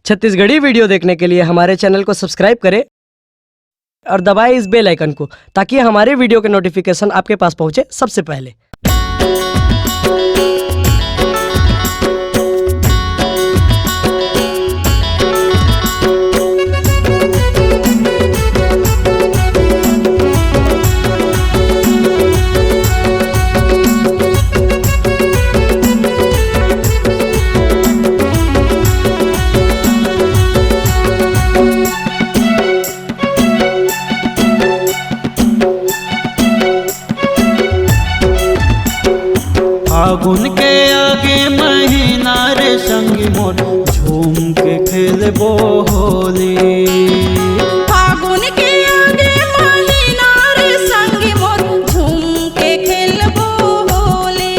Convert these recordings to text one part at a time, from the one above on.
Chhattisgarhi video देखने के लिए हमारे चैनल को सब्सक्राइब करें और दबाएं इस बेल आइकन को, ताकि हमारे वीडियो के नोटिफिकेशन आपके पास पहुंचे सबसे पहले। फागुन के आगे महीना रे संगी मोर झूम के खेलबो होली। फागुन के आगे महीना रे संगी मोर झूम के खेलबो होली।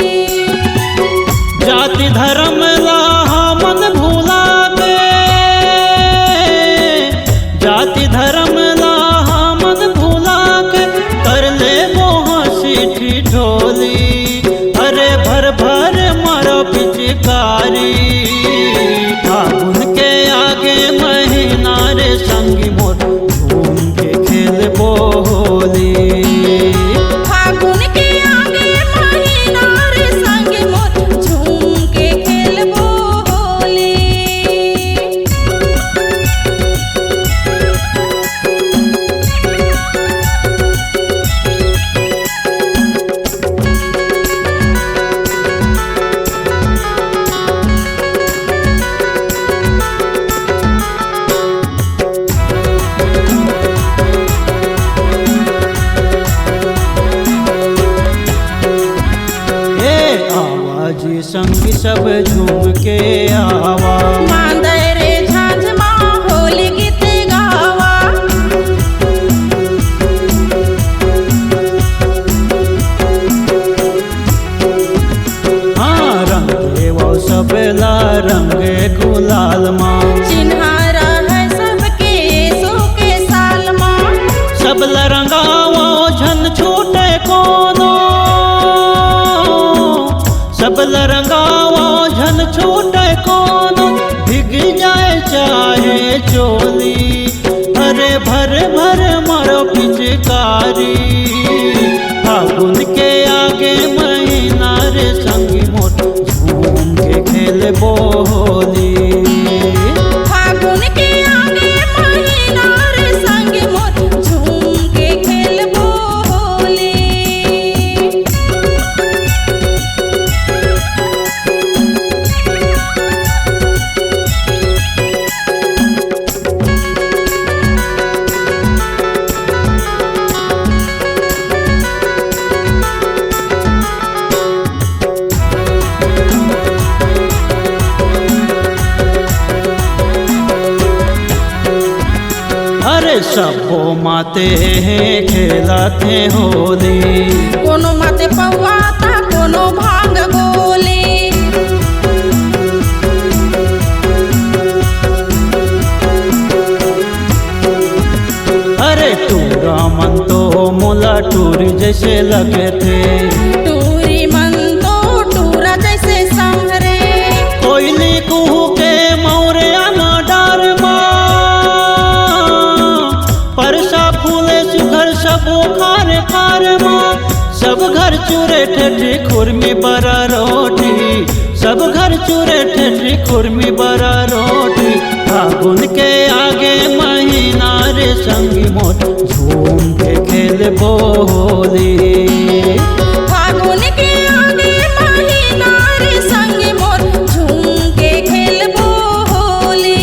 जाति धर्म ला मन भूला के, जाति धर्म ला मन भूला के कर ले हंसी ठिठोली। अरे भर भर मारो पिचकारी, फागुन के आगे महीना रे संगी मोर झूम के खेलबो होली। फागुन के आगे महीना रे संगी मोर झूम के खेलबो होली। आवाजी संग सब झूम के आवा, मांदे रे झांझ माँ होली गीत गावा। हाँ रंग देवो सबला रंगे गुलाल माँ। चिन्हारा है सबके सो के साल माँ। सबला रंगावो झन छूटे कोनो, सबला रंगावो झन छूटे कोनो। भीग जाए चाहे चोली, अरे भर भर मारो पिचकारी। फागुन के आगे महीना रे संगी मोर झूम के खेलबो होली। फागुन के आगे महीना रे संगी मोर झूम के खेलबो होली। अरे सबो माते हैं खेलते होली। कोनो माते पौवाता कोनो भांग गोली। अरे टूरा मन तो मोला टूर जैसे लगे थे। टूरी मन तो टूरा जैसे संहरे। कोयली कुहू के मोरे आना डार माँ, परसा फूले सुघर सबो खार खार माँ। सब घर चूरे ठेठी खुरमी बरा रोटी, सब घर चूरे ठेठी खुरमी बरा रोटी। फागुन के आगे महीना रे संगी मोर झूम के खेलबो होली। फागुन के आगे महीना रे संगी मोर झूम के खेलबो होली।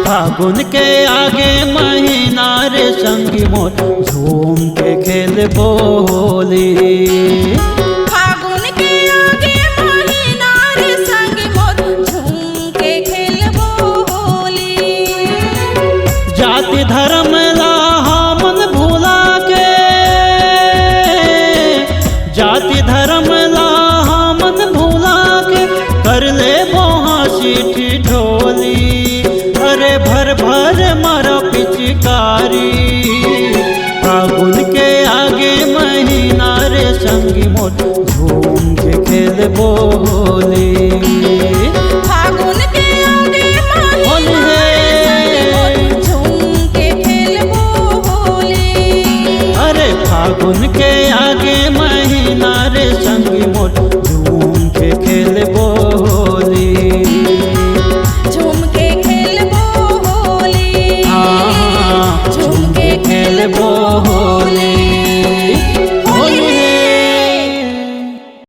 फागुन के आगे महीना रे संगी मोर झूम के खेलबो होली। फागुन के आगे महीना रे संगी मोर झूम के खेलबो होली। जाति धर्म ला मन भूला के, जाति धर्म ला मन भूला के कर ले हंसी ठिठोली। अरे भर भर मारो पिचकारी, फागुन के आगे महीना रे संगी मोर झूम के खेलबो होली। फागुन के आगे महीना फागुन के आगे महीना रे संगी मोर